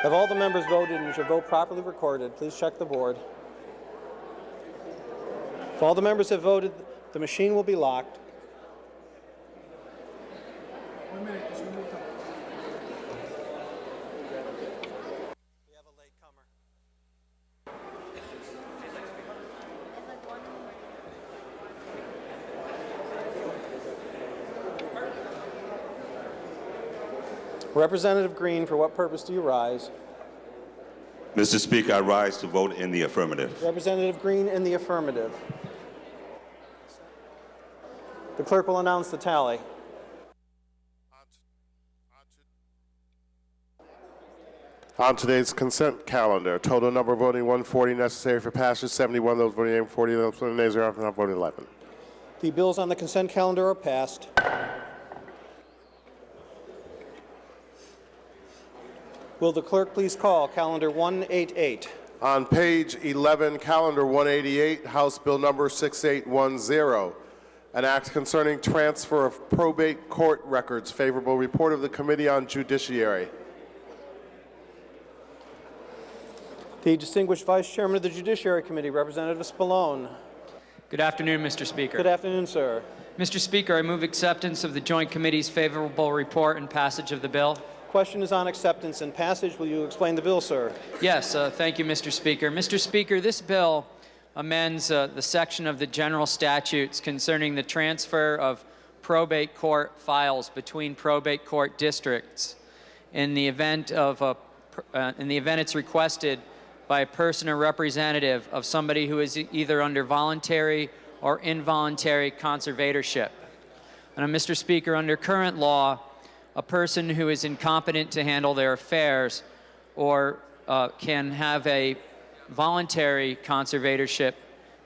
Have all the members voted and is your vote properly recorded? Please check the board. If all the members have voted, the machine will be locked. We have a latecomer. Representative Green, for what purpose do you rise? Mr. Speaker, I rise to vote in the affirmative. Representative Green in the affirmative. The clerk will announce the tally. On today's consent calendar, total number voting 140, necessary for passage 71, those voting aye, 40, those voting nays are not voting 11. The bills on the consent calendar are passed. Will the clerk please call calendar 188? On page 11, calendar 188, House Bill number 6810, an act concerning transfer of probate court records. Favorable report of the Committee on Judiciary. The distinguished Vice Chairman of the Judiciary Committee, Representative Spallone. Good afternoon, Mr. Speaker. Good afternoon, sir. Mr. Speaker, I move acceptance of the Joint Committee's favorable report and passage of the bill. Question is on acceptance and passage. Will you explain the bill, sir? Yes, thank you, Mr. Speaker. Mr. Speaker, this bill amends the section of the general statutes concerning the transfer of probate court files between probate court districts in the event it's requested by a person or representative of somebody who is either under voluntary or involuntary conservatorship. And Mr. Speaker, under current law, a person who is incompetent to handle their affairs or can have a voluntary conservatorship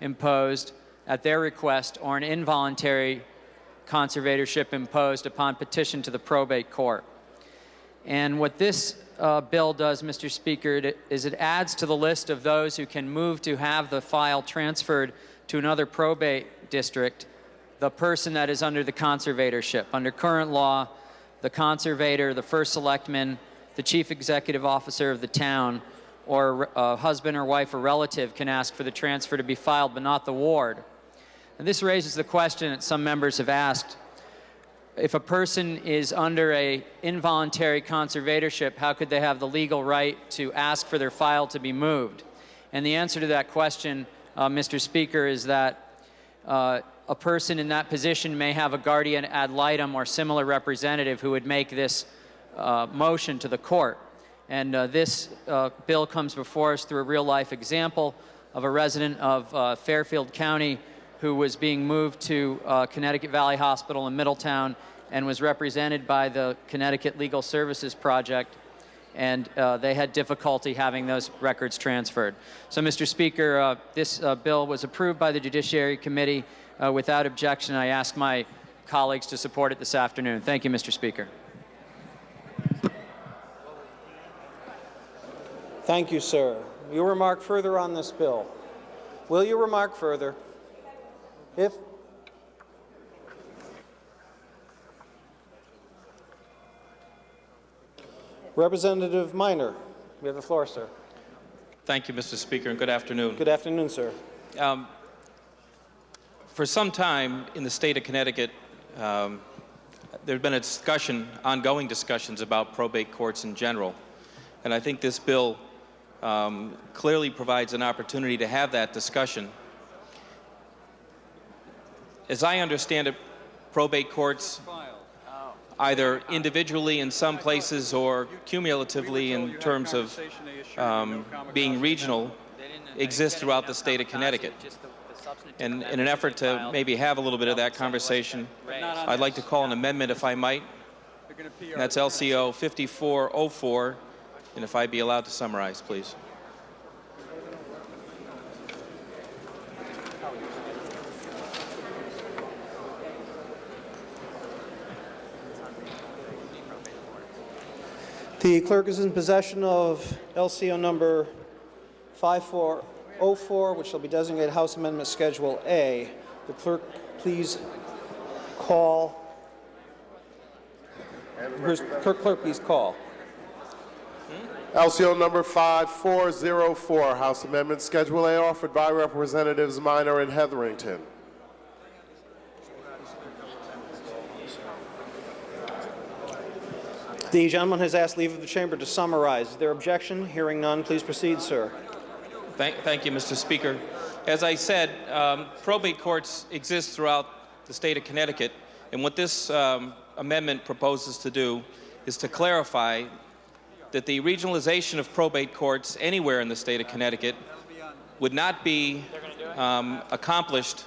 imposed at their request or an involuntary conservatorship imposed upon petition to the probate court. And what this bill does, Mr. Speaker, is it adds to the list of those who can move to have the file transferred to another probate district the person that is under the conservatorship. Under current law, the conservator, the first selectman, the chief executive officer of the town, or a husband or wife or relative can ask for the transfer to be filed, but not the ward. And this raises the question that some members have asked: if a person is under an involuntary conservatorship, how could they have the legal right to ask for their file to be moved? And the answer to that question, Mr. Speaker, is that a person in that position may have a guardian ad litem or similar representative who would make this motion to the court. And this bill comes before us through a real-life example of a resident of Fairfield County who was being moved to Connecticut Valley Hospital in Middletown and was represented by the Connecticut Legal Services Project, and they had difficulty having those records transferred. So, Mr. Speaker, this bill was approved by the Judiciary Committee without objection. I ask my colleagues to support it this afternoon. Thank you, Mr. Speaker. Thank you, sir. Will you remark further on this bill? Will you remark further? If Representative Minor, you have the floor, sir. Thank you, Mr. Speaker, and good afternoon. Good afternoon, sir. For some time in the state of Connecticut, there have been ongoing discussions about probate courts in general, and I think this bill clearly provides an opportunity to have that discussion. As I understand it, probate courts, either individually in some places or cumulatively in terms of being regional, exist throughout the state of Connecticut. And in an effort to maybe have a little bit of that conversation, I'd like to call an amendment, if I might. And that's LCO 5404, and if I'd be allowed to summarize, please. The clerk is in possession of LCO number 5404, which shall be designated House Amendment Schedule A. The clerk, please call. Clerk, please call. LCO number 5404, House Amendment Schedule A, offered by Representatives Minor and Hetherington. The gentleman has asked leave of the chamber to summarize. Is there objection? Hearing none, please proceed, sir. Thank you, Mr. Speaker. As I said, probate courts exist throughout the state of Connecticut, and what this amendment proposes to do is to clarify that the regionalization of probate courts anywhere in the state of Connecticut would not be accomplished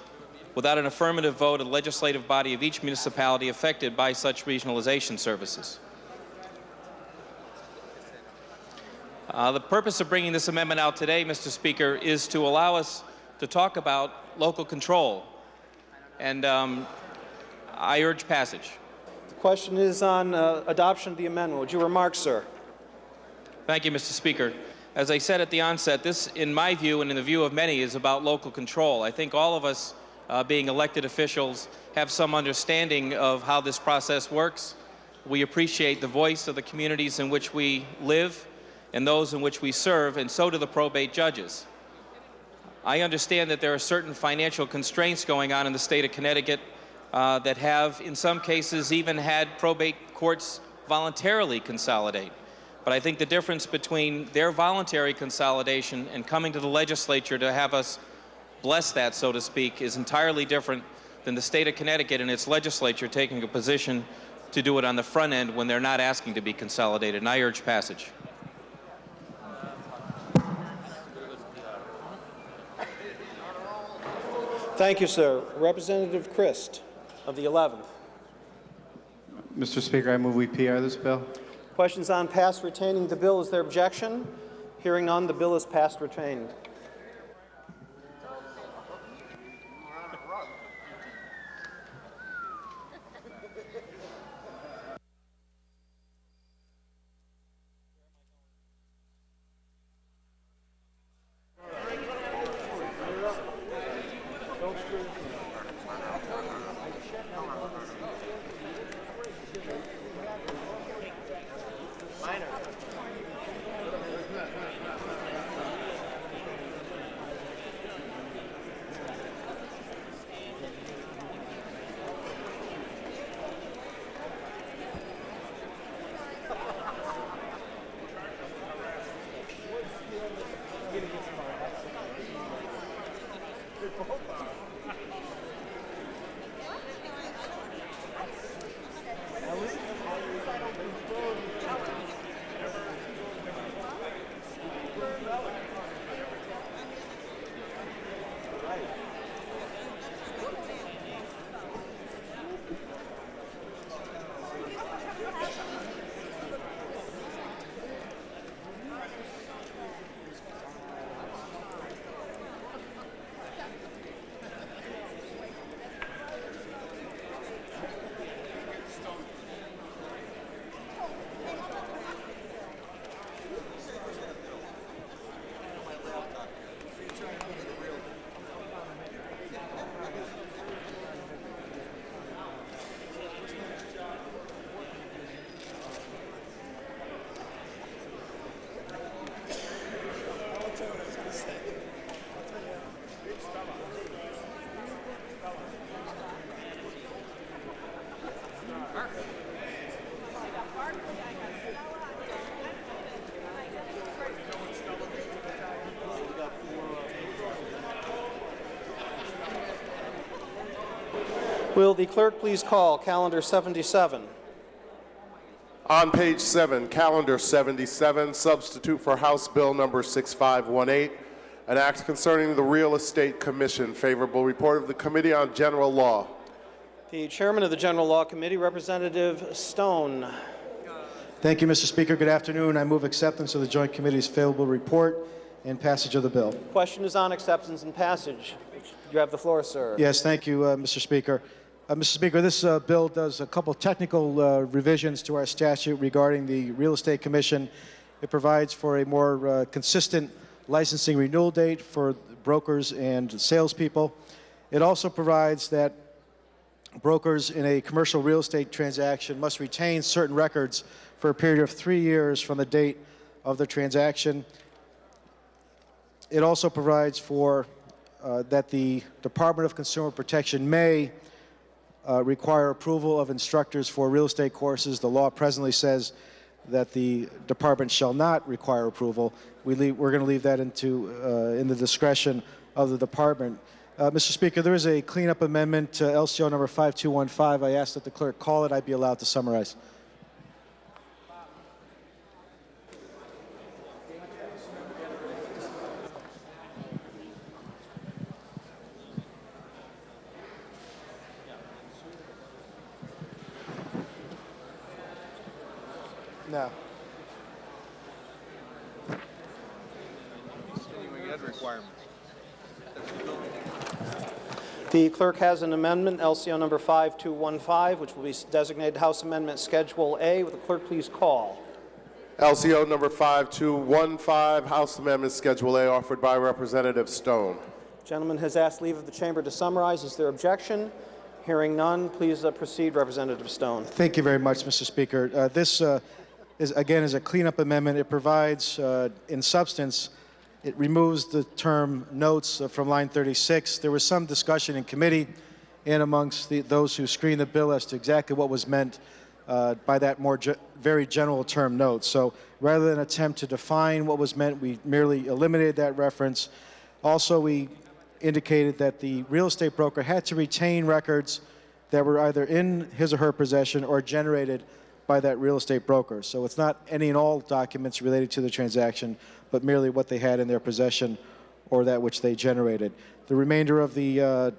without an affirmative vote of the legislative body of each municipality affected by such regionalization services. The purpose of bringing this amendment out today, Mr. Speaker, is to allow us to talk about local control, and I urge passage. The question is on adoption of the amendment. Would you remark, sir? Thank you, Mr. Speaker. As I said at the onset, this, in my view and in the view of many, is about local control. I think all of us, being elected officials, have some understanding of how this process works. We appreciate the voice of the communities in which we live and those in which we serve, and so do the probate judges. I understand that there are certain financial constraints going on in the state of Connecticut that have, in some cases, even had probate courts voluntarily consolidate. But I think the difference between their voluntary consolidation and coming to the legislature to have us bless that, so to speak, is entirely different than the state of Connecticut and its legislature taking a position to do it on the front end when they're not asking to be consolidated. And I urge passage. Thank you, sir. Representative Christ of the 11th. Mr. Speaker, I move we PR this bill. Questions on pass retaining the bill. Is there objection? Hearing none, the bill is passed retained. Will the clerk please call calendar 77? On page 7, calendar 77, substitute for House Bill number 6518, an act concerning the Real Estate Commission. Favorable report of the Committee on General Law. The chairman of the General Law Committee, Representative Stone. Thank you, Mr. Speaker. Good afternoon. I move acceptance of the Joint Committee's favorable report and passage of the bill. Question is on acceptance and passage. You have the floor, sir. Yes, thank you, Mr. Speaker. Mr. Speaker, this bill does a couple technical revisions to our statute regarding the Real Estate Commission. It provides for a more consistent licensing renewal date for brokers and salespeople. It also provides that brokers in a commercial real estate transaction must retain certain records for a period of 3 years from the date of the transaction. It also provides for that the Department of Consumer Protection may require approval of instructors for real estate courses. The law presently says that the department shall not require approval. We're going to leave that in the discretion of the department. Mr. Speaker, there is a cleanup amendment to LCO number 5215. I ask that the clerk call it. I'd be allowed to summarize. No. The clerk has an amendment, LCO number 5215, which will be designated House Amendment Schedule A. Will the clerk please call? LCO number 5215, House Amendment Schedule A, offered by Representative Stone. The gentleman has asked leave of the chamber to summarize. Is there objection? Hearing none, please proceed, Representative Stone. Thank you very much, Mr. Speaker. This is a cleanup amendment. It provides, in substance, it removes the term notes from line 36. There was some discussion in committee and amongst those who screened the bill as to exactly what was meant by that very general term notes. So rather than attempt to define what was meant, we merely eliminated that reference. Also, we indicated that the real estate broker had to retain records that were either in his or her possession or generated by that real estate broker. So it's not any and all documents related to the transaction, but merely what they had in their possession or that which they generated. The remainder of the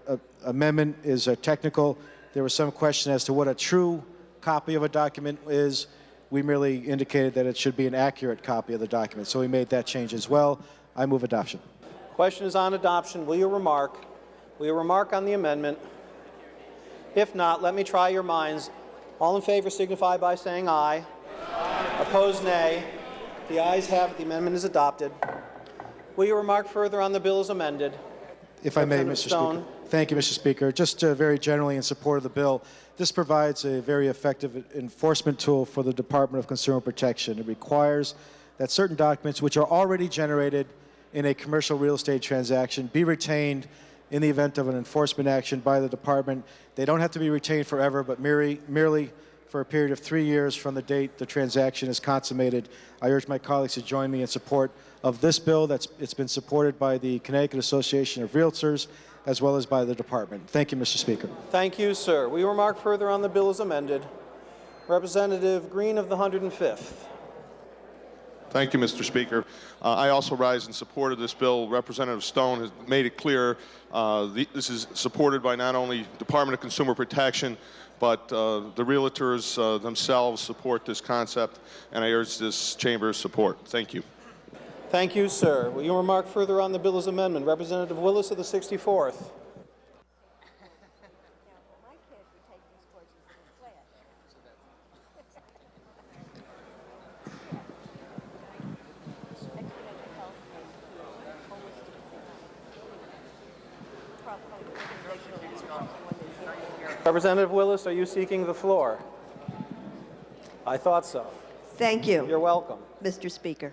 amendment is technical. There was some question as to what a true copy of a document is. We merely indicated that it should be an accurate copy of the document. So we made that change as well. I move adoption. Question is on adoption. Will you remark? Will you remark on the amendment? If not, let me try your minds. All in favor signify by saying aye. Aye. Opposed, nay. The ayes have it. The amendment is adopted. Will you remark further on the bill as amended? If I may, Mr. Speaker. Thank you, Mr. Speaker. Just very generally in support of the bill, this provides a very effective enforcement tool for the Department of Consumer Protection. It requires that certain documents which are already generated in a commercial real estate transaction be retained in the event of an enforcement action by the department. They don't have to be retained forever, but merely for a period of 3 years from the date the transaction is consummated. I urge my colleagues to join me in support of this bill. It's been supported by the Connecticut Association of Realtors as well as by the department. Thank you, Mr. Speaker. Thank you, sir. Will you remark further on the bill as amended? Representative Green of the 105th. Thank you, Mr. Speaker. I also rise in support of this bill. Representative Stone has made it clear this is supported by not only Department of Consumer Protection, but the realtors themselves support this concept, and I urge this chamber's support. Thank you. Thank you, sir. Will you remark further on the bill as amendment? Representative Willis of the 64th. Representative Willis, are you seeking the floor? I thought so. Thank you. You're welcome. Mr. Speaker.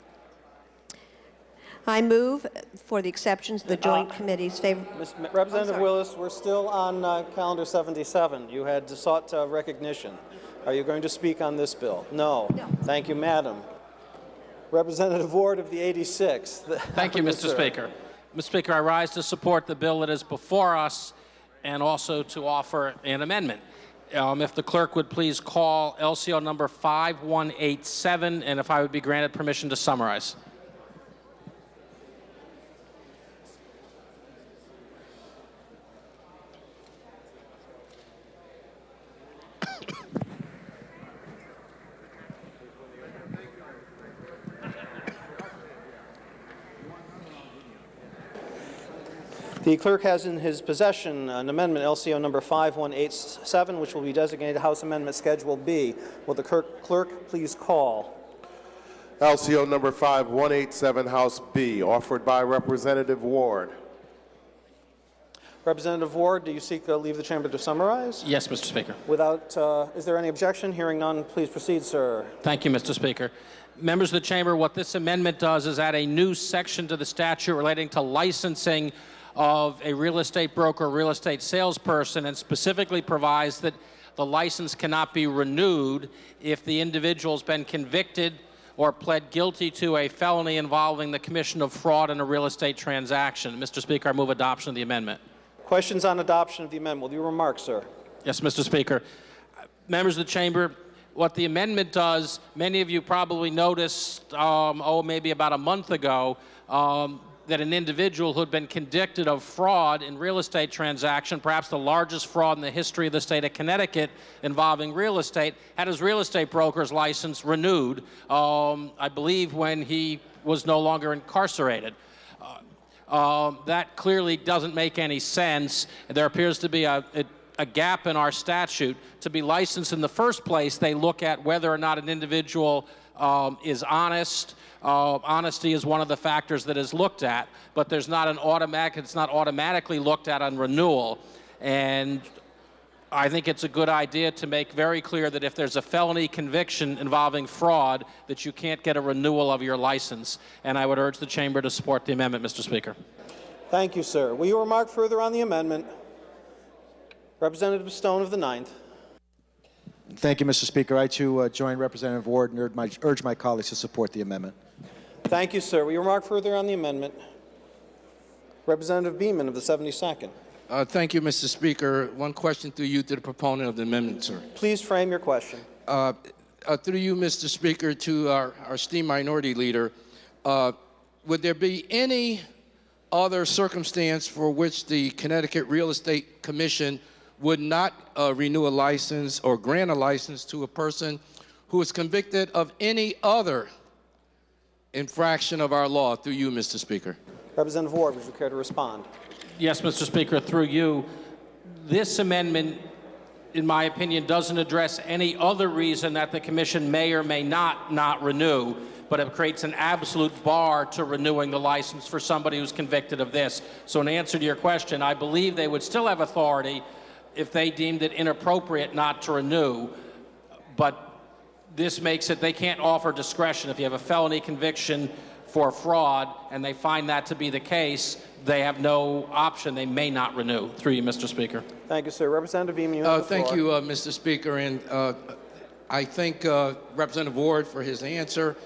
I move for the exceptions of the Joint Committee's favor. Representative Willis, we're still on calendar 77. You had sought recognition. Are you going to speak on this bill? No. No. Thank you, Madam. Representative Ward of the 86th. Thank you, Mr. Speaker. Mr. Speaker, I rise to support the bill that is before us and also to offer an amendment. If the clerk would please call LCO number 5187, and if I would be granted permission to summarize. The clerk has in his possession an amendment, LCO number 5187, which will be designated House Amendment Schedule B. Will the clerk please call? LCO number 5187, House B, offered by Representative Ward. Representative Ward, do you seek leave the chamber to summarize? Yes, Mr. Speaker. Without, is there any objection? Hearing none, please proceed, sir. Thank you, Mr. Speaker. Members of the chamber, what this amendment does is add a new section to the statute relating to licensing of a real estate broker or real estate salesperson, and specifically provides that the license cannot be renewed if the individual's been convicted or pled guilty to a felony involving the commission of fraud in a real estate transaction. Mr. Speaker, I move adoption of the amendment. Questions on adoption of the amendment? Will you remark, sir? Yes, Mr. Speaker. Members of the chamber, what the amendment does, many of you probably noticed, maybe about a month ago, that an individual who had been convicted of fraud in real estate transaction, perhaps the largest fraud in the history of the state of Connecticut involving real estate, had his real estate broker's license renewed, I believe when he was no longer incarcerated. That clearly doesn't make any sense. There appears to be a gap in our statute. To be licensed in the first place, they look at whether or not an individual is honest. Honesty is one of the factors that is looked at, but it's not automatically looked at on renewal. And I think it's a good idea to make very clear that if there's a felony conviction involving fraud, that you can't get a renewal of your license. And I would urge the chamber to support the amendment, Mr. Speaker. Thank you, sir. Will you remark further on the amendment? Representative Stone of the 9th. Thank you, Mr. Speaker. I, too, join Representative Ward and urge my colleagues to support the amendment. Thank you, sir. Will you remark further on the amendment? Representative Beeman of the 72nd. Thank you, Mr. Speaker. One question through you to the proponent of the amendment, sir. Please frame your question. Through you, Mr. Speaker, to our esteemed minority leader, would there be any other circumstance for which the Connecticut Real Estate Commission would not renew a license or grant a license to a person who is convicted of any other infraction of our law? Through you, Mr. Speaker. Representative Ward, would you care to respond? Yes, Mr. Speaker, through you. This amendment, in my opinion, doesn't address any other reason that the Commission may or may not renew, but it creates an absolute bar to renewing the license for somebody who's convicted of this. So in answer to your question, I believe they would still have authority if they deemed it inappropriate not to renew, but this makes it they can't offer discretion. If you have a felony conviction for fraud and they find that to be the case, they have no option. They may not renew. Through you, Mr. Speaker. Thank you, sir. Representative Beeman, you have the floor. Thank you, Mr. Speaker, and I thank Representative Ward for his answer.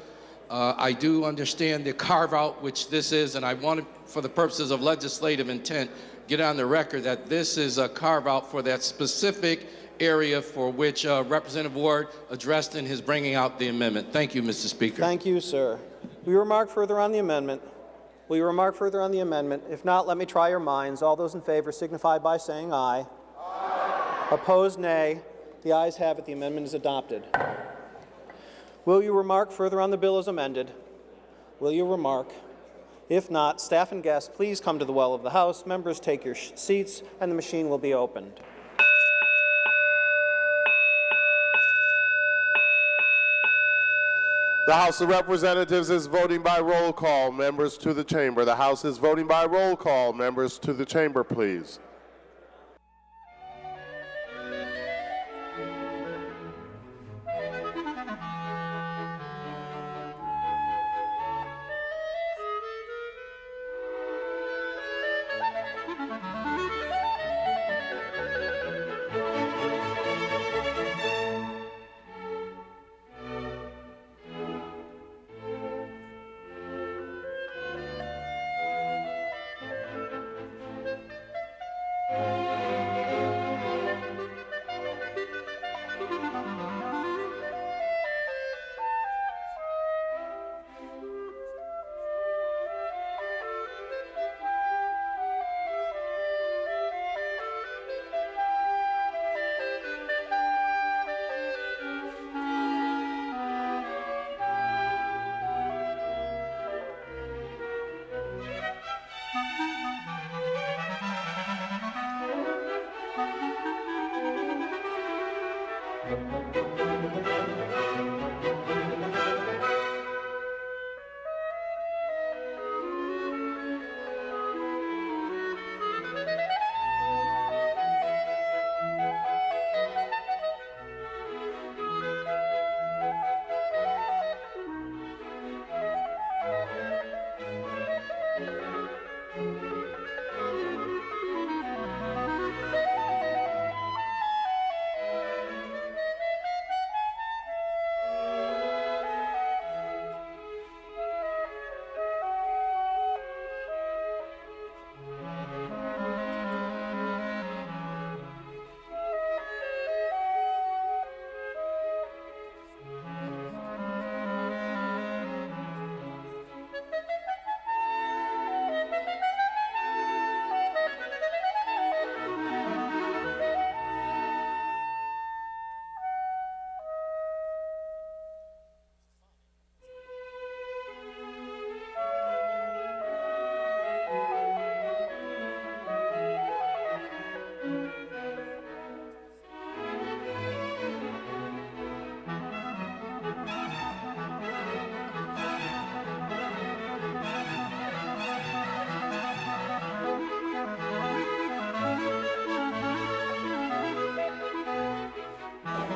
I do understand the carve-out which this is, and I want to, for the purposes of legislative intent, get on the record that this is a carve-out for that specific area for which Representative Ward addressed in his bringing out the amendment. Thank you, Mr. Speaker. Thank you, sir. Will you remark further on the amendment? Will you remark further on the amendment? If not, let me try your minds. All those in favor signify by saying aye. Aye. Opposed, nay. The ayes have it. The amendment is adopted. Will you remark further on the bill as amended? Will you remark? If not, staff and guests, please come to the well of the House. Members, take your seats, and the machine will be opened. The House of Representatives is voting by roll call. Members to the chamber. The House is voting by roll call. Members to the chamber, please.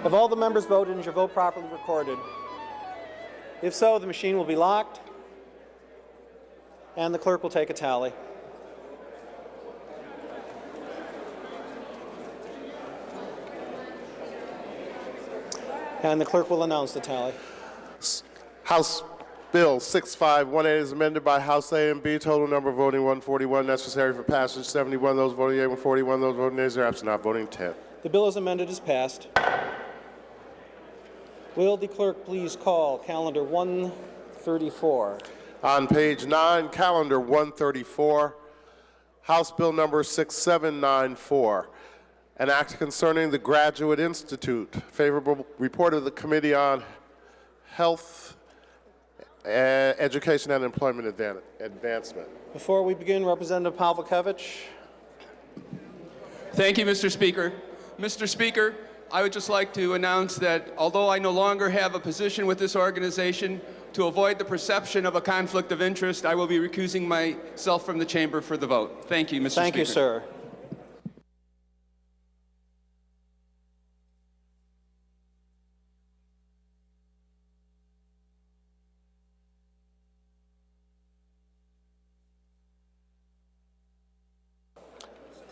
Have all the members voted and is your vote properly recorded? If so, the machine will be locked and the clerk will take a tally. And the clerk will announce the tally. House Bill 6518 is amended by House A and B. Total number voting 141. Necessary for passage 71. Those voting yea, 141. Those voting nays are absent. Not voting 10. The bill as amended is passed. Will the clerk please call calendar 134? On page 9, calendar 134, House Bill number 6794, an act concerning the Graduate Institute. Favorable report of the Committee on Health, Education and Employment Advancement. Before we begin, Representative Pavlikevich. Thank you, Mr. Speaker. Mr. Speaker, I would just like to announce that although I no longer have a position with this organization, to avoid the perception of a conflict of interest, I will be recusing myself from the chamber for the vote. Thank you, Mr. Speaker. Thank you, sir.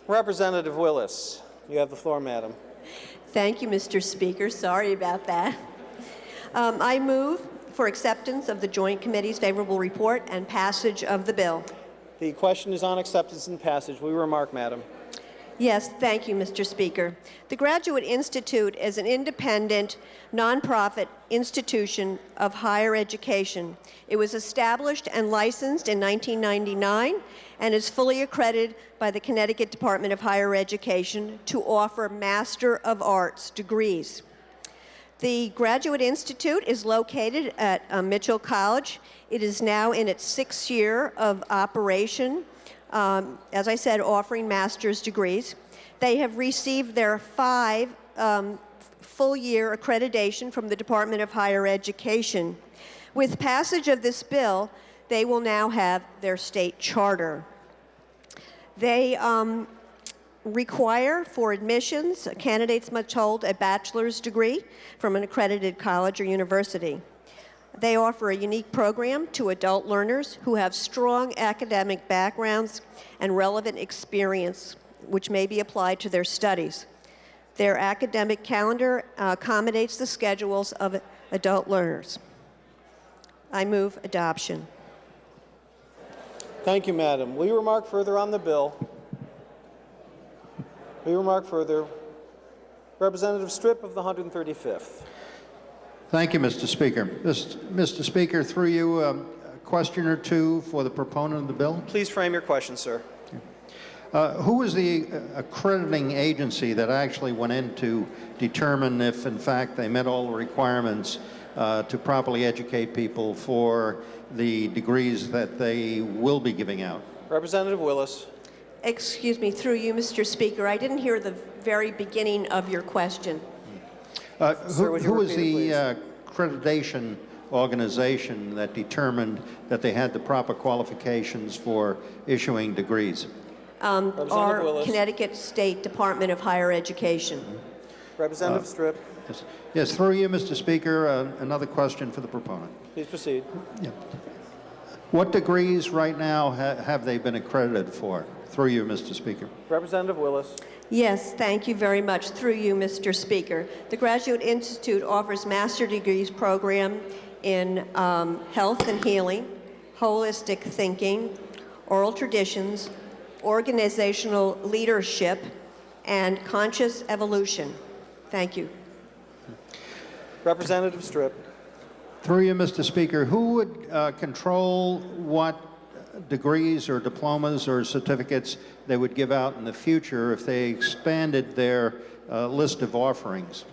Representative Willis, you have the floor, madam. Thank you, Mr. Speaker. Sorry about that. I move for acceptance of the Joint Committee's favorable report and passage of the bill. The question is on acceptance and passage. Will you remark, madam? Yes, thank you, Mr. Speaker. The Graduate Institute is an independent, nonprofit institution of higher education. It was established and licensed in 1999 and is fully accredited by the Connecticut Department of Higher Education to offer Master of Arts degrees. The Graduate Institute is located at Mitchell College. It is now in its 6th year of operation, as I said, offering master's degrees. They have received their 5 full-year accreditation from the Department of Higher Education. With passage of this bill, they will now have their state charter. They require for admissions, candidates must hold a bachelor's degree from an accredited college or university. They offer a unique program to adult learners who have strong academic backgrounds and relevant experience, which may be applied to their studies. Their academic calendar accommodates the schedules of adult learners. I move adoption. Thank you, madam. Will you remark further on the bill? Will you remark further? Representative Strip of the 135th. Thank you, Mr. Speaker. Mr. Speaker, through you, a question or two for the proponent of the bill. Please frame your question, sir. Who was the accrediting agency that actually went in to determine if, in fact, they met all the requirements to properly educate people for the degrees that they will be giving out? Representative Willis. Excuse me, through you, Mr. Speaker, I didn't hear the very beginning of your question. Sir, would you who was repeat it, the accreditation organization that determined that they had the proper qualifications for issuing degrees? Our Willis. Connecticut State Department of Higher Education. Representative Strip. Yes, through you, Mr. Speaker, another question for the proponent. Please proceed. Yeah. What degrees right now have they been accredited for? Through you, Mr. Speaker. Representative Willis. Yes, thank you very much. Through you, Mr. Speaker. The Graduate Institute offers master degrees program in health and healing, holistic thinking, oral traditions, organizational leadership, and conscious evolution. Thank you. Representative Strip. Through you, Mr. Speaker, who would control what degrees or diplomas or certificates they would give out in the future if they expanded their list of offerings?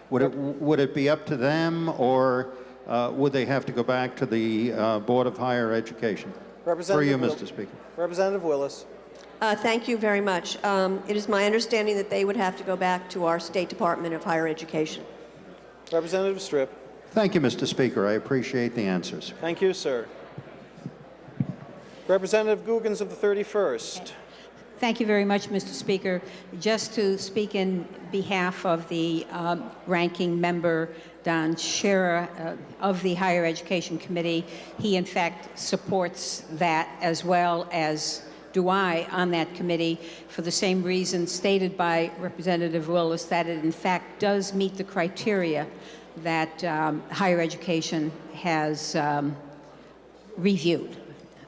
Would it be up to them, or would they have to go back to the Board of Higher Education? Through you, Mr. Speaker. Representative Willis. Thank you very much. It is my understanding that they would have to go back to our State Department of Higher Education. Representative Strip. Thank you, Mr. Speaker. I appreciate the answers. Thank you, sir. Representative Googans of the 31st. Thank you very much, Mr. Speaker. Just to speak in behalf of the ranking member, Don Scherer, of the Higher Education Committee, he in fact supports that, as well as do I on that committee, for the same reason stated by Representative Willis, that it in fact does meet the criteria that higher education has reviewed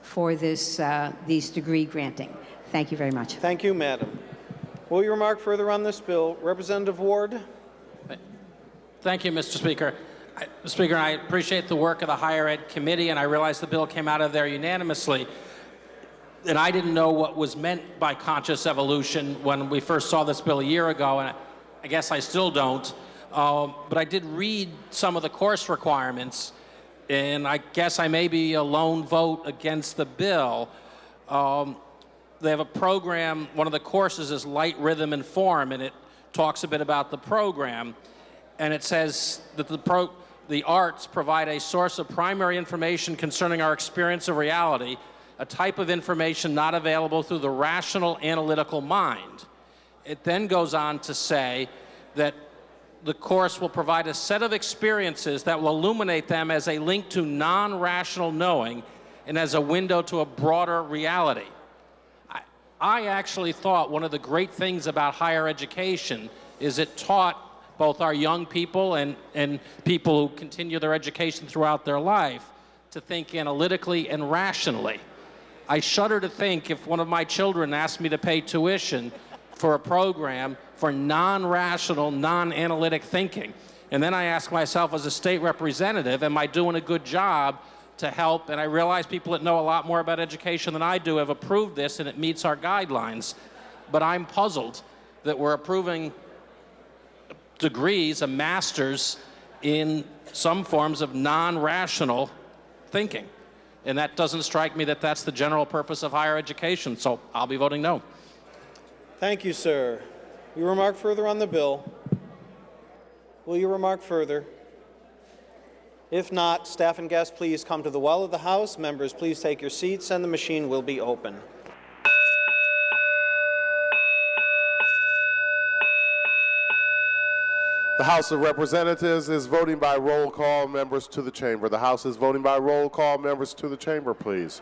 for this, these degree granting. Thank you very much. Thank you, Madam. Will you remark further on this bill? Representative Ward? Thank you, Mr. Speaker. Mr. Speaker, I appreciate the work of the Higher Ed Committee, and I realize the bill came out of there unanimously. And I didn't know what was meant by conscious evolution when we first saw this bill a year ago, and I guess I still don't. But I did read some of the course requirements, and I guess I may be a lone vote against the bill. They have a program, one of the courses is Light, Rhythm, and Form, and it talks a bit about the program. And it says that the arts provide a source of primary information concerning our experience of reality, a type of information not available through the rational analytical mind. It then goes on to say that the course will provide a set of experiences that will illuminate them as a link to non-rational knowing and as a window to a broader reality. I actually thought one of the great things about higher education is it taught both our young people and people who continue their education throughout their life to think analytically and rationally. I shudder to think if one of my children asked me to pay tuition for a program for non-rational, non-analytic thinking. And then I ask myself as a state representative, am I doing a good job to help? And I realize people that know a lot more about education than I do have approved this and it meets our guidelines. But I'm puzzled that we're approving degrees, a master's, in some forms of non-rational thinking. And that doesn't strike me that that's the general purpose of higher education, so I'll be voting no. Thank you, sir. Will you remark further on the bill? Will you remark further? If not, staff and guests, please come to the well of the House. Members, please take your seats, and the machine will be open. The House of Representatives is voting by roll call. Members to the chamber. The House is voting by roll call. Members to the chamber, please.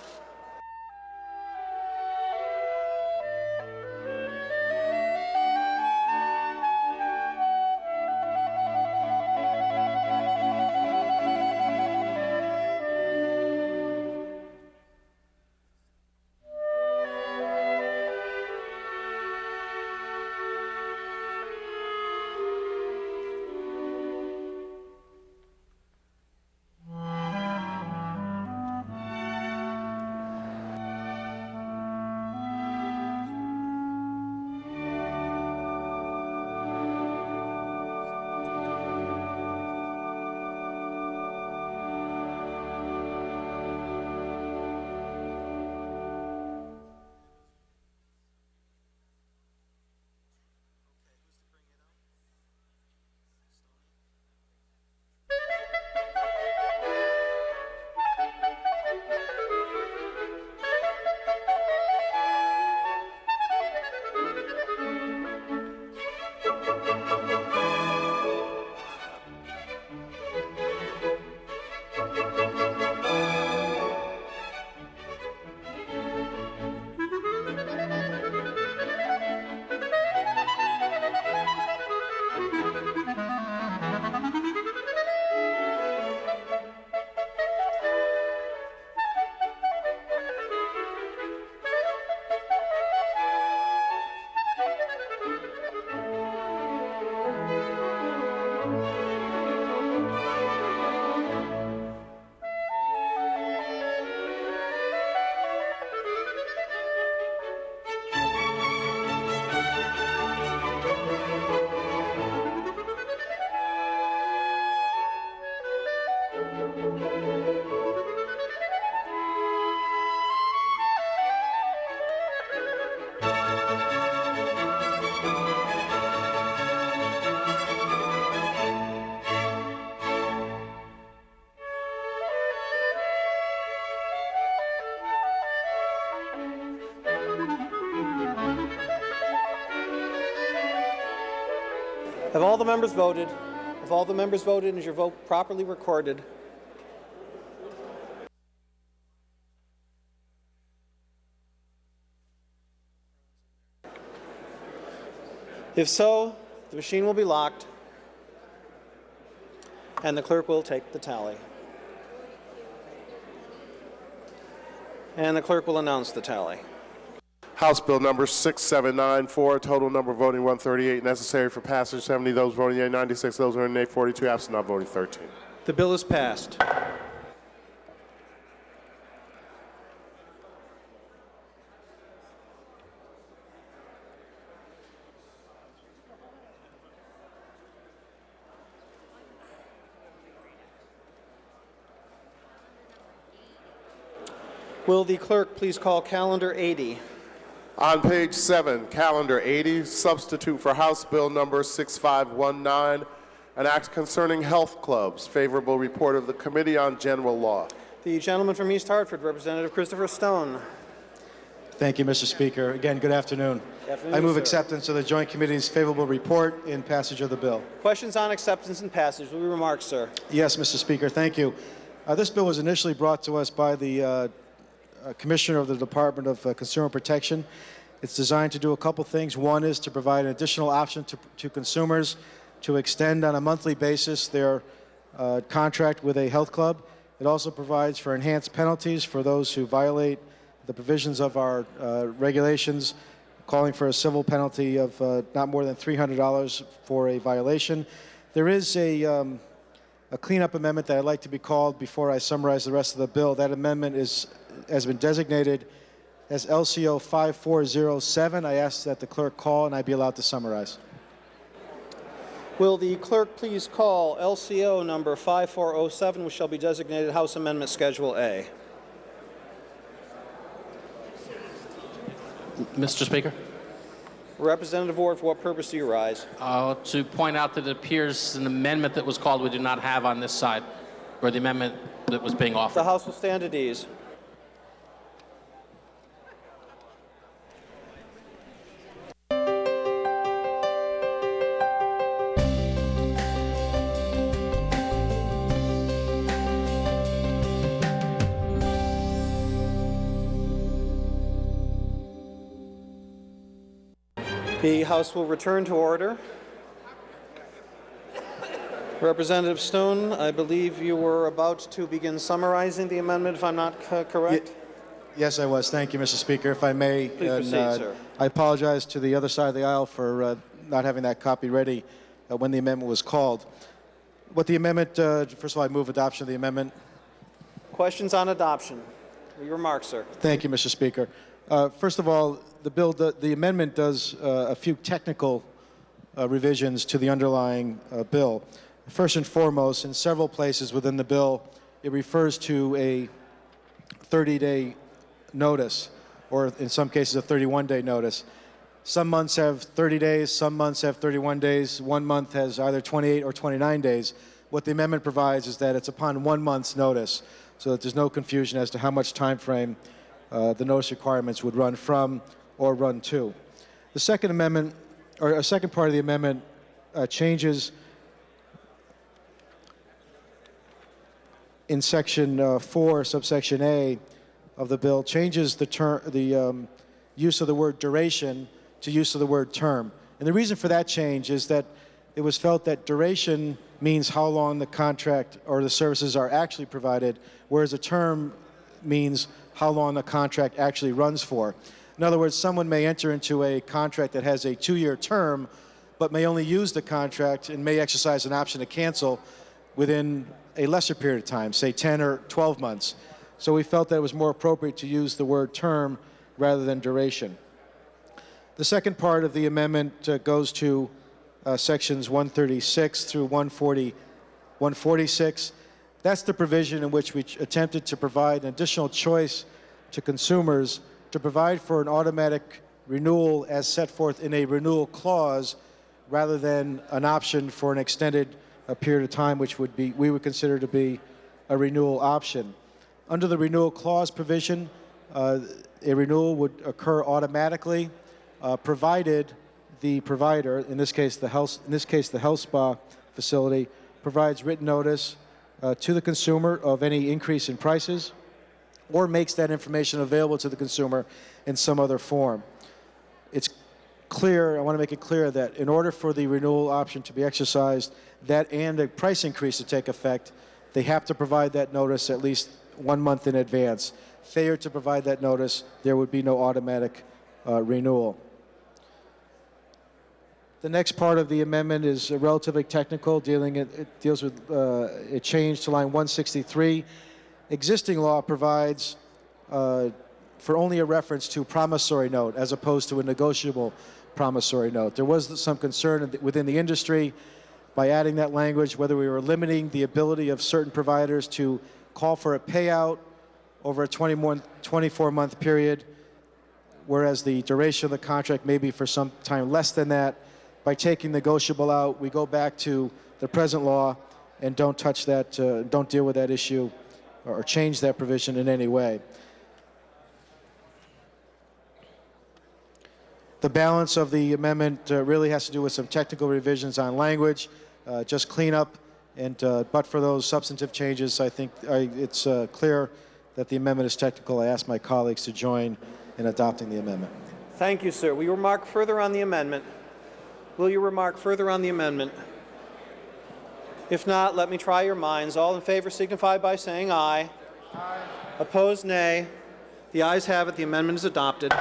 all the members voted? If all the members voted, is your vote properly recorded? If so, the machine will be locked, and the clerk will take the tally. And the clerk will announce the tally. House Bill number 6794, total number voting 138, necessary for passage 70, those voting yea, 96, those voting nay, 42, absent, not voting 13. The bill is passed. Will the clerk please call calendar 80? On page 7, calendar 80, substitute for House Bill number 6519, an act concerning health clubs. Favorable report of the Committee on General Law. The gentleman from East Hartford, Representative Christopher Stone. Thank you, Mr. Speaker. Again, good afternoon. Good afternoon, I move sir. acceptance of the Joint Committee's favorable report in passage of the bill. Questions on acceptance and passage. Will you remark, sir? Yes, Mr. Speaker, thank you. This bill was initially brought to us by the Commissioner of the Department of Consumer Protection. It's designed to do a couple things. One is to provide an additional option to consumers to extend on a monthly basis their contract with a health club. It also provides for enhanced penalties for those who violate the provisions of our regulations, calling for a civil penalty of not more than $300 for a violation. There is a cleanup amendment that I'd like to be called before I summarize the rest of the bill. That amendment has been designated as LCO 5407. I ask that the clerk call and I be allowed to summarize. Will the clerk please call LCO number 5407, which shall be designated House Amendment Schedule A? Mr. Speaker? Representative Ward, for what purpose do you rise? To point out that it appears an amendment that was called we do not have on this side, or the amendment that was being offered. The House will stand at ease. The House will return to order. Representative Stone, I believe you were about to begin summarizing the amendment, if I'm not correct? Yes, I was. Thank you, Mr. Speaker. If I may, Please proceed, sir. I apologize to the other side of the aisle for not having that copy ready when the amendment was called. What the amendment, first of all, I move adoption of the amendment. Questions on adoption? Your remark, sir. Thank you, Mr. Speaker. First of all, the amendment does a few technical revisions to the underlying bill. First and foremost, in several places within the bill, it refers to a 30-day notice, or in some cases a 31-day notice. Some months have 30 days, some months have 31 days, one month has either 28 or 29 days. What the amendment provides is that it's upon 1 month's notice, so that there's no confusion as to how much time frame the notice requirements would run from or run to. The second amendment, or a second part of the amendment, changes in section 4, subsection A of the bill, changes the use of the word duration to use of the word term. And the reason for that change is that it was felt that duration means how long the contract or the services are actually provided, whereas a term means how long the contract actually runs for. In other words, someone may enter into a contract that has a 2-year term, but may only use the contract and may exercise an option to cancel within a lesser period of time, say 10 or 12 months. So we felt that it was more appropriate to use the word term rather than duration. The second part of the amendment goes to sections 136 through 146. That's the provision in which we attempted to provide an additional choice to consumers to provide for an automatic renewal as set forth in a renewal clause rather than an option for an extended period of time, which we would consider to be a renewal option. Under the renewal clause provision, a renewal would occur automatically, provided the provider, in this case the health spa facility, provides written notice to the consumer of any increase in prices, or makes that information available to the consumer in some other form. It's clear, I want to make it clear that in order for the renewal option to be exercised, that and a price increase to take effect, they have to provide that notice at least 1 month in advance. Failure to provide that notice, there would be no automatic renewal. The next part of the amendment is relatively technical, it deals with a change to line 163. Existing law provides for only a reference to promissory note as opposed to a negotiable promissory note. There was some concern within the industry by adding that language whether we were limiting the ability of certain providers to call for a payout over a 24-month period, whereas the duration of the contract may be for some time less than that. By taking negotiable out, we go back to the present law and don't touch that, don't deal with that issue or change that provision in any way. The balance of the amendment really has to do with some technical revisions on language, just cleanup, and but for those substantive changes, I think it's clear that the amendment is technical. I ask my colleagues to join in adopting the amendment. Thank you, sir. Will you remark further on the amendment? Will you remark further on the amendment? If not, let me try your minds. All in favor signify by saying aye. Aye. Opposed, nay. The ayes have it. The amendment is adopted.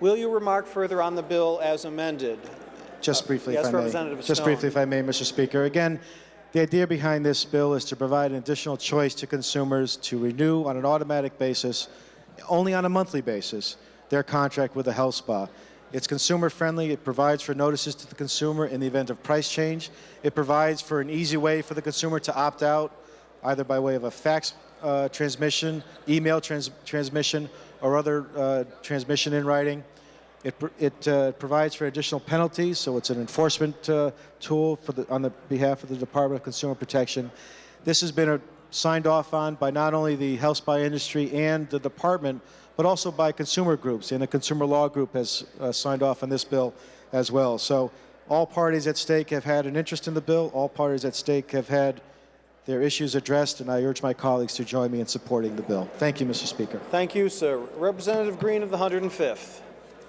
Will you remark further on the bill as amended? Just briefly, yes, if I may. Representative Just Stone. briefly, if I may, Mr. Speaker. Again, the idea behind this bill is to provide an additional choice to consumers to renew on an automatic basis, only on a monthly basis, their contract with a health spa. It's consumer friendly. It provides for notices to the consumer in the event of price change. It provides for an easy way for the consumer to opt out, either by way of a fax transmission, email transmission, or other transmission in writing. It provides for additional penalties, so it's an enforcement tool on the behalf of the Department of Consumer Protection. This has been signed off on by not only the health spa industry and the department, but also by consumer groups, and the Consumer Law Group has signed off on this bill as well. So all parties at stake have had an interest in the bill. All parties at stake have had their issues addressed, and I urge my colleagues to join me in supporting the bill. Thank you, Mr. Speaker. Thank you, sir. Representative Green of the 105th.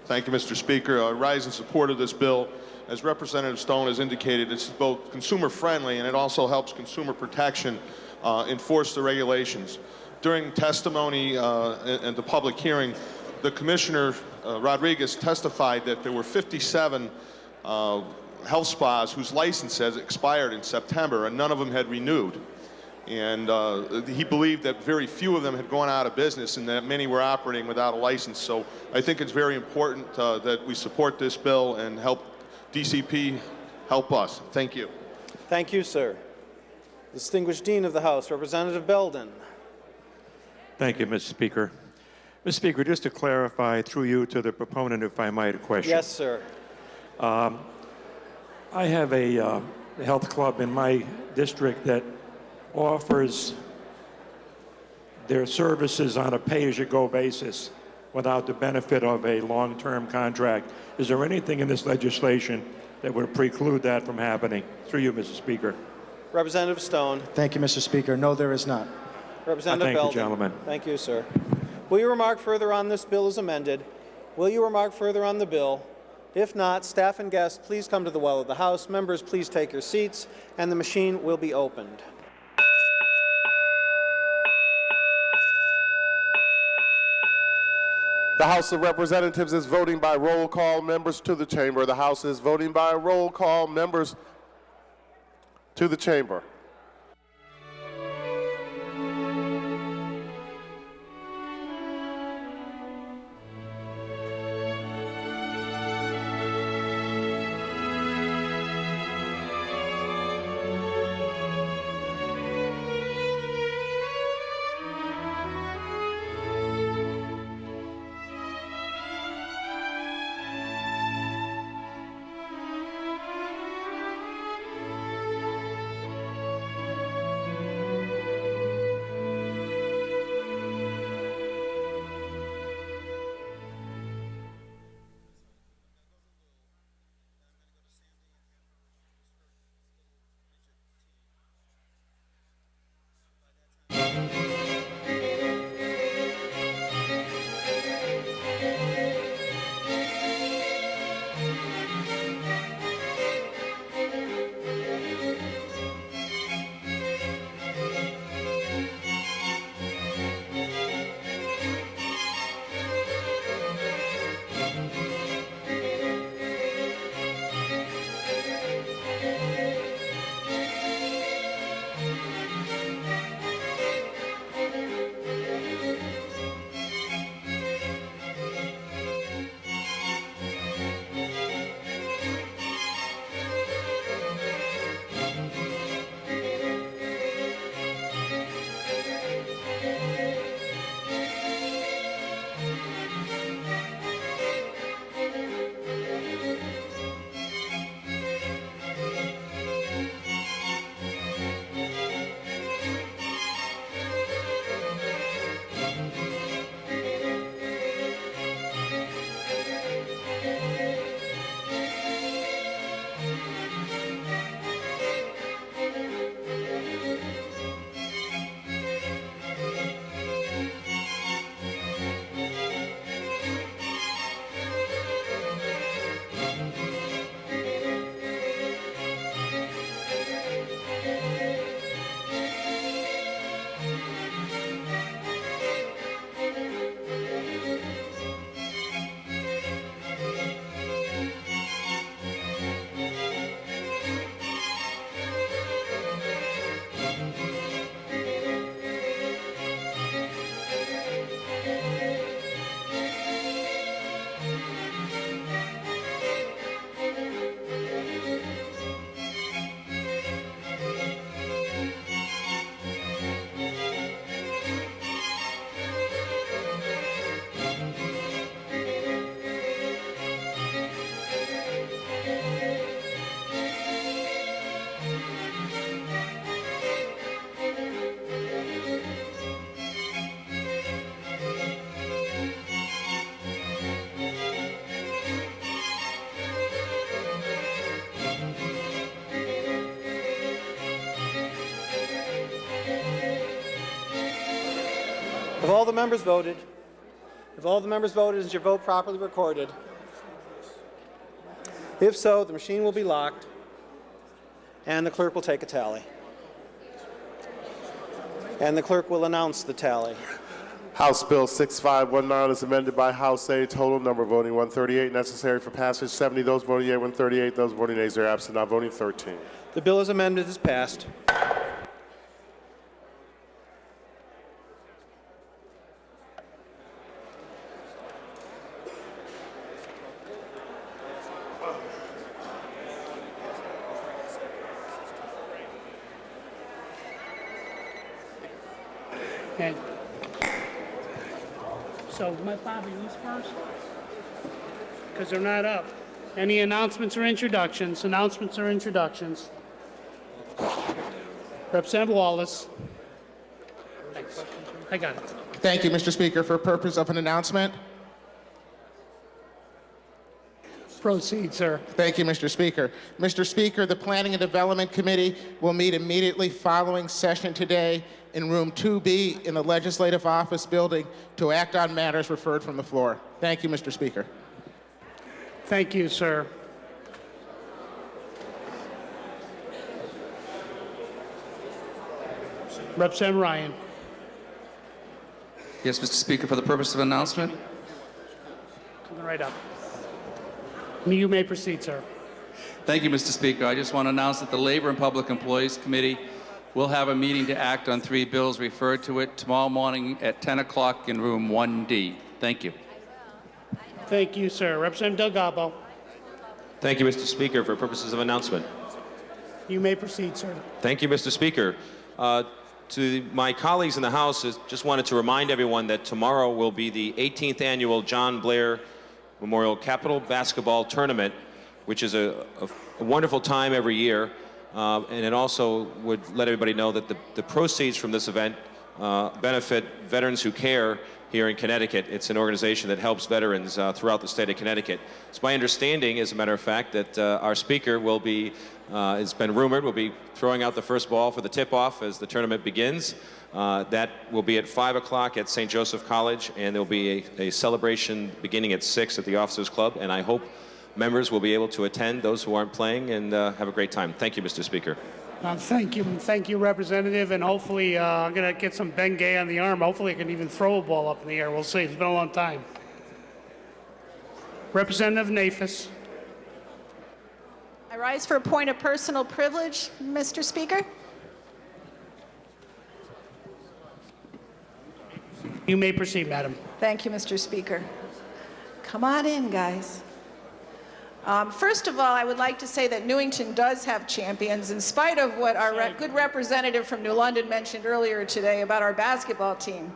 Thank you, Mr. Speaker. I rise in support of this bill. As Representative Stone has indicated, it's both consumer-friendly and it also helps consumer protection enforce the regulations. During testimony and the public hearing, the Commissioner Rodriguez testified that there were 57 health spas whose licenses expired in September and none of them had renewed. And he believed that very few of them had gone out of business and that many were operating without a license. So I think it's very important that we support this bill and help DCP help us. Thank you. Thank you, sir. Distinguished Dean of the House, Representative Belden. Thank you, Mr. Speaker. Mr. Speaker, just to clarify through you to the proponent, if I might, a question. Yes, sir. I have a health club in my district that offers their services on a pay-as-you-go basis without the benefit of a long-term contract. Is there anything in this legislation that would preclude that from happening? Through you, Mr. Speaker. Representative Stone. Thank you, Mr. Speaker. No, there is not. Representative Belden. Thank you, gentlemen. Thank you, sir. Will you remark further on this bill as amended? Will you remark further on the bill? If not, staff and guests, please come to the well of the House. Members, please take your seats, and the machine will be opened. The House of Representatives is voting by roll call. Members to the chamber. The House is voting by roll call. Members to the chamber. Have all the members voted? Have all the members voted? Is your vote properly recorded? If so, the machine will be locked, and the clerk will take a tally. And the clerk will announce the tally. House Bill 6519 is amended by House A. Total number voting 138. Necessary for passage 70. Those voting yea, 138. Those voting nays are absent. Not voting 13. The bill as amended is passed. Okay. So, Bobby, who's first? Because they're not up. Any announcements or introductions? Announcements or introductions? Representative Wallace. Thanks. I got it. Thank you, Mr. Speaker. For purpose of an announcement. Proceed, sir. Thank you, Mr. Speaker. Mr. Speaker, the Planning and Development Committee will meet immediately following session today in room 2B in the Legislative Office Building to act on matters referred from the floor. Thank you, Mr. Speaker. Thank you, sir. Representative Ryan. Yes, Mr. Speaker, for the purpose of announcement. Coming right up. You may proceed, sir. Thank you, Mr. Speaker. I just want to announce that the Labor and Public Employees Committee will have a meeting to act on 3 bills referred to it tomorrow morning at 10 o'clock in room 1D. Thank you. Thank you, sir. Representative Delgado. Thank you, Mr. Speaker. For purposes of announcement. You may proceed, sir. Thank you, Mr. Speaker. To my colleagues in the House, just wanted to remind everyone that tomorrow will be the 18th annual John Blair Memorial Capital Basketball Tournament, which is a wonderful time every year. And it also would let everybody know that the proceeds from this event benefit Veterans Who Care here in Connecticut. It's an organization that helps veterans throughout the state of Connecticut. It's my understanding, as a matter of fact, that our speaker will be, it's been rumored, will be throwing out the first ball for the tip-off as the tournament begins. That will be at 5 o'clock at St. Joseph College, and there'll be a celebration beginning at 6 at the Officers Club, and I hope members will be able to attend, those who aren't playing, and have a great time. Thank you, Mr. Speaker. Thank you, Representative, and hopefully I'm going to get some Bengay on the arm. Hopefully I can even throw a ball up in the air. We'll see. It's been a long time. Representative Nafis. I rise for a point of personal privilege, Mr. Speaker. You may proceed, madam. Thank you, Mr. Speaker. Come on in, guys. First of all, I would like to say that Newington does have champions, in spite of what our good representative from New London mentioned earlier today about our basketball team.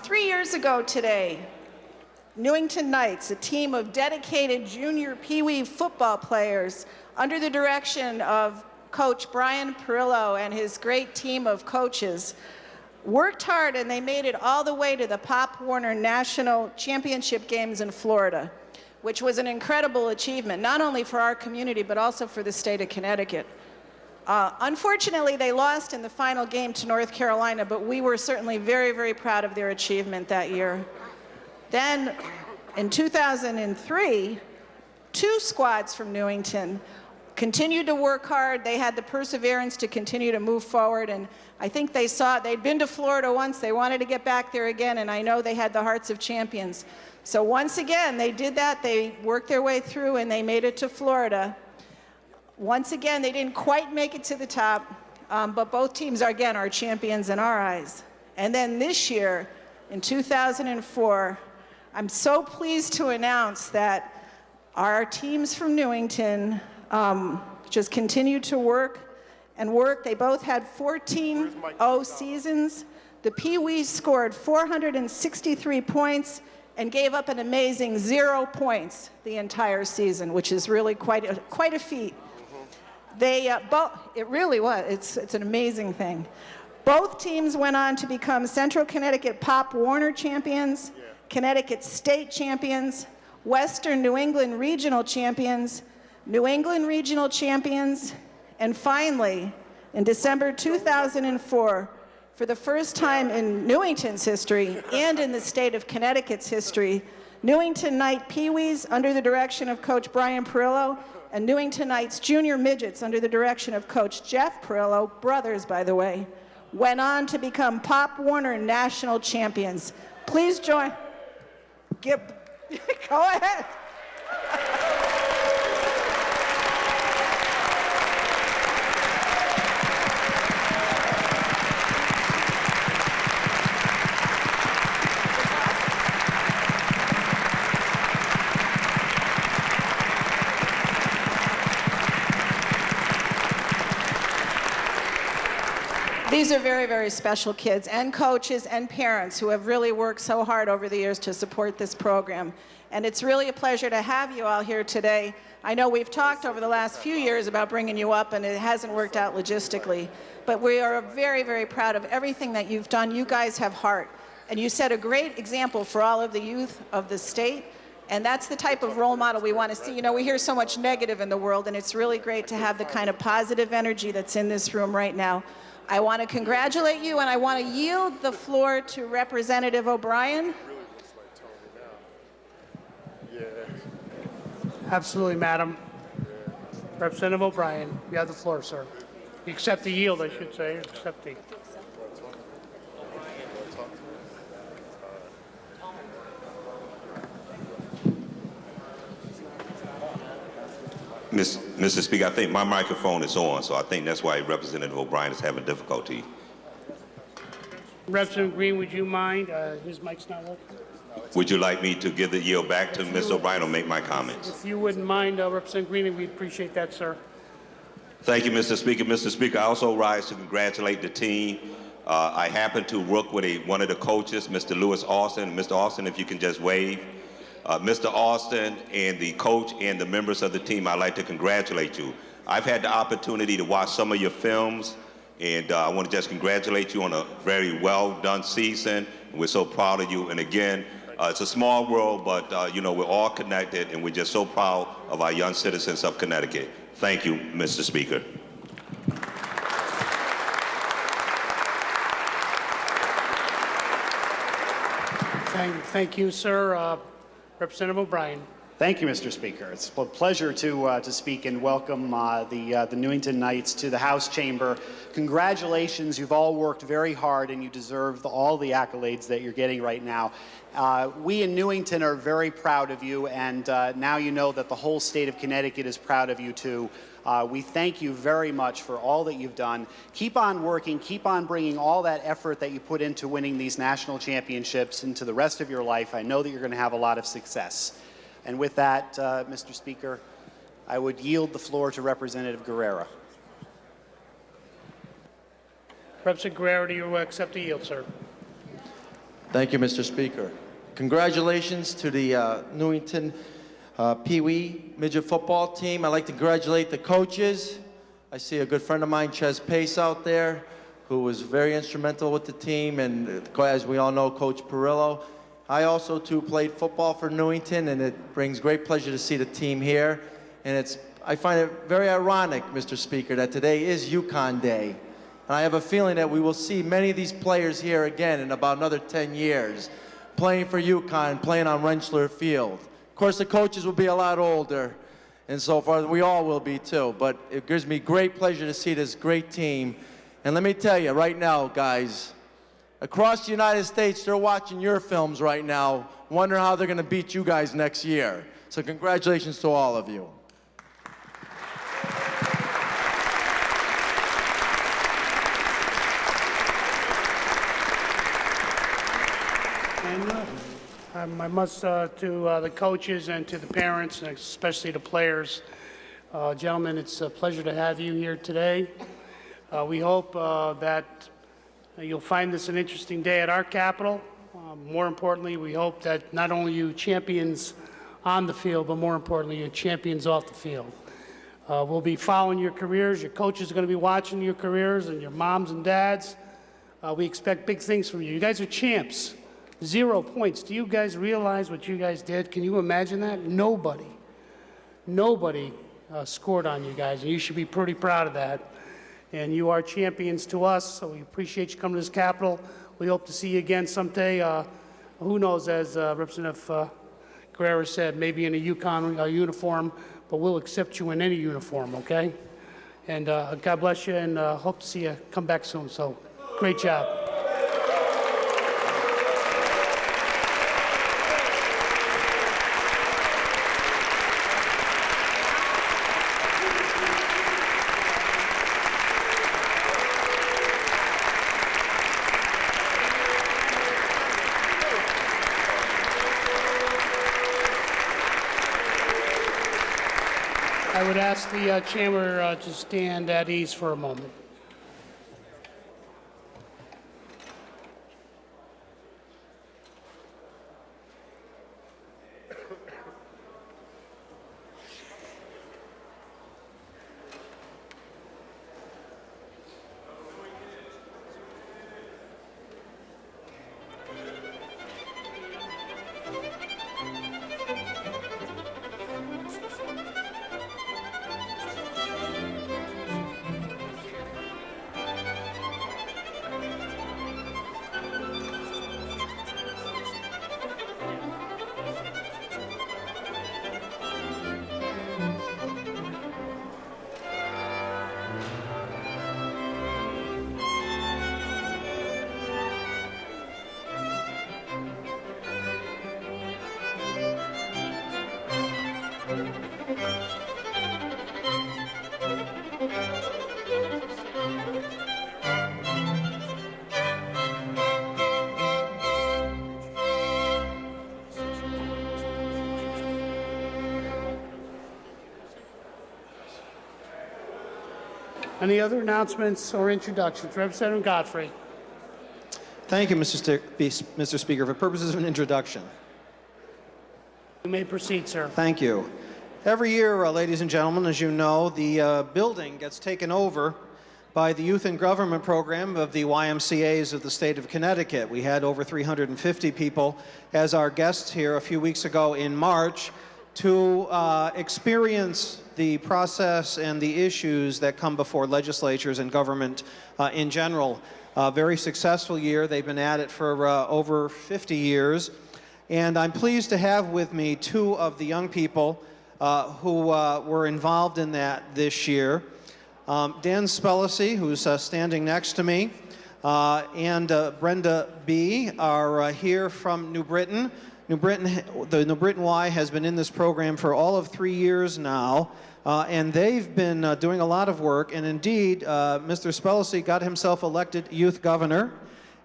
3 years ago today, Newington Knights, a team of dedicated junior Pee Wee football players under the direction of Coach Brian Perillo and his great team of coaches, worked hard and they made it all the way to the Pop Warner National Championship games in Florida, which was an incredible achievement, not only for our community, but also for the state of Connecticut. Unfortunately, they lost in the final game to North Carolina, but we were certainly very, very proud of their achievement that year. Then, in 2003, 2 squads from Newington continued to work hard. They had the perseverance to continue to move forward, and I think they saw it. They'd been to Florida once. They wanted to get back there again, and I know they had the hearts of champions. So once again, they did that. They worked their way through, and they made it to Florida. Once again, they didn't quite make it to the top, but both teams, again, are champions in our eyes. And then this year, in 2004, I'm so pleased to announce that our teams from Newington just continued to work and work. They both had 14-0 seasons. The Pee-wees scored 463 points and gave up an amazing 0 points the entire season, which is really quite a feat. It really was. It's an amazing thing. Both teams went on to become Central Connecticut Pop Warner champions, Connecticut State champions, Western New England Regional champions, New England Regional champions, and finally, in December 2004, For the first time in Newington's history and in the state of Connecticut's history, Newington Knight Pee-wees under the direction of Coach Brian Perillo and Newington Knights Junior Midgets under the direction of Coach Jeff Perillo, brothers by the way, went on to become Pop Warner national champions. Please join. Go ahead. These are very, very special kids and coaches and parents who have really worked so hard over the years to support this program. And it's really a pleasure to have you all here today. I know we've talked over the last few years about bringing you up and it hasn't worked out logistically. But we are very, very proud of everything that you've done. You guys have heart. And you set a great example for all of the youth of the state. And that's the type of role model we want to see. You know, we hear so much negative in the world, and it's really great to have the kind of positive energy that's in this room right now. I want to congratulate you, and I want to yield the floor to Representative O'Brien. Absolutely, Madam. Representative O'Brien, you have the floor, sir. You accept the yield, I should say. Accept the... Mr. Speaker, I think my microphone is on, so I think that's why Representative O'Brien is having difficulty. Representative Green, would you mind? His mic's not working. Would you like me to give the yield back to Ms. O'Brien or make my comments? If you wouldn't mind, Representative Green, we'd appreciate that, sir. Thank you, Mr. Speaker. Mr. Speaker, I also rise to congratulate the team. I happen to work with one of the coaches, Mr. Lewis Austin. Mr. Austin, if you can just wave. Mr. Austin and the coach and the members of the team, I'd like to congratulate you. I've had the opportunity to watch some of your films, and I want to just congratulate you on a very well-done season. We're so proud of you. And again, it's a small world, but you know, we're all connected, and we're just so proud of our young citizens of Connecticut. Thank you, Mr. Speaker. Thank you, sir. Representative O'Brien. Thank you, Mr. Speaker. It's a pleasure to speak and welcome the Newington Knights to the House chamber. Congratulations. You've all worked very hard, and you deserve all the accolades that you're getting right now. We in Newington are very proud of you, and now you know that the whole state of Connecticut is proud of you, too. We thank you very much for all that you've done. Keep on working. Keep on bringing all that effort that you put into winning these national championships into the rest of your life. I know that you're going to have a lot of success. And with that, Mr. Speaker, I would yield the floor to Representative Guerrera. Representative Guerrero, do you accept the yield, sir? Thank you, Mr. Speaker. Congratulations to the Newington Pee-wee midget football team. I'd like to congratulate the coaches. I see a good friend of mine, Ches Pace, out there, who was very instrumental with the team, and as we all know, Coach Perillo. I also, too, played football for Newington, and it brings great pleasure to see the team here. And I find it very ironic, Mr. Speaker, that today is Uconn Day. And I have a feeling that we will see many of these players here again in about another 10 years, playing for Uconn, playing on Rentschler Field. Of course, the coaches will be a lot older, and so far, we all will be, too. But it gives me great pleasure to see this great team. And let me tell you, right now, guys, across the United States, they're watching your films right now, wondering how they're going to beat you guys next year. So congratulations to all of you. And I must, to the coaches and to the parents, and especially the players, gentlemen, it's a pleasure to have you here today. We hope that you'll find this an interesting day at our Capitol. More importantly, we hope that not only you champions on the field, but more importantly, you're champions off the field. We'll be following your careers. Your coaches are going to be watching your careers, and your moms and dads. We expect big things from you. You guys are champs. 0 points. Do you guys realize what you guys did? Can you imagine that? Nobody scored on you guys, and you should be pretty proud of that. and you are champions to us, so we appreciate you coming to this Capitol. We hope to see you again someday. Who knows, as Representative Guerrero said, maybe in a Uconn uniform, but we'll accept you in any uniform, okay? And God bless you, and hope to see you come back soon. So, great job. I would ask the chamber to stand at ease for a moment. Any other announcements or introductions? Representative Godfrey. Thank you, Mr. Speaker. For purposes of an introduction. You may proceed, sir. Thank you. Every year, ladies and gentlemen, as you know, the building gets taken over by the Youth and Government Program of the YMCAs of the state of Connecticut. We had over 350 people as our guests here a few weeks ago in March to experience the process and the issues that come before legislatures and government in general. A very successful year. They've been at it for over 50 years. And I'm pleased to have with me two of the young people who were involved in that this year. Dan Spellacy, who's standing next to me, and Brenda B. are here from New Britain. The New Britain Y has been in this program for all of 3 years now, and they've been doing a lot of work. And indeed, Mr. Spellacy got himself elected youth governor,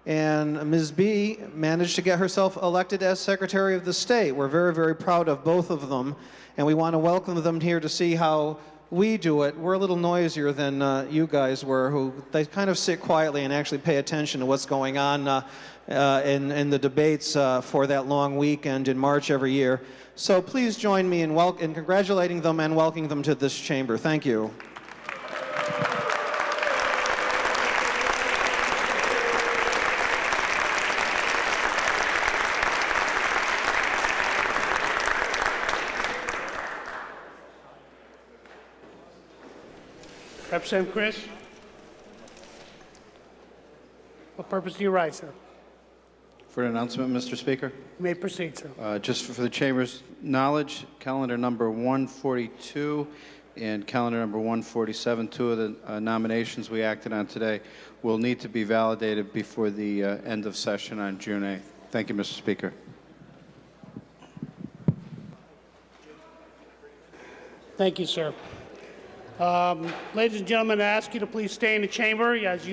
and Ms. B managed to get herself elected as Secretary of the State. We're very, very proud of both of them, and we want to welcome them here to see how we do it. We're a little noisier than you guys were, who they kind of sit quietly and actually pay attention to what's going on in the debates for that long weekend in March every year. So please join me in congratulating them and welcoming them to this chamber. Thank you. Representative Chris. What purpose do you rise, sir? For an announcement, Mr. Speaker. You may proceed, sir. Just for the Chamber's knowledge, calendar number 142 and calendar number 147, two of the nominations we acted on today, will need to be validated before the end of session on June 8th. Thank you, Mr. Speaker. Thank you, sir. Ladies and gentlemen, I ask you to please stay in the chamber as you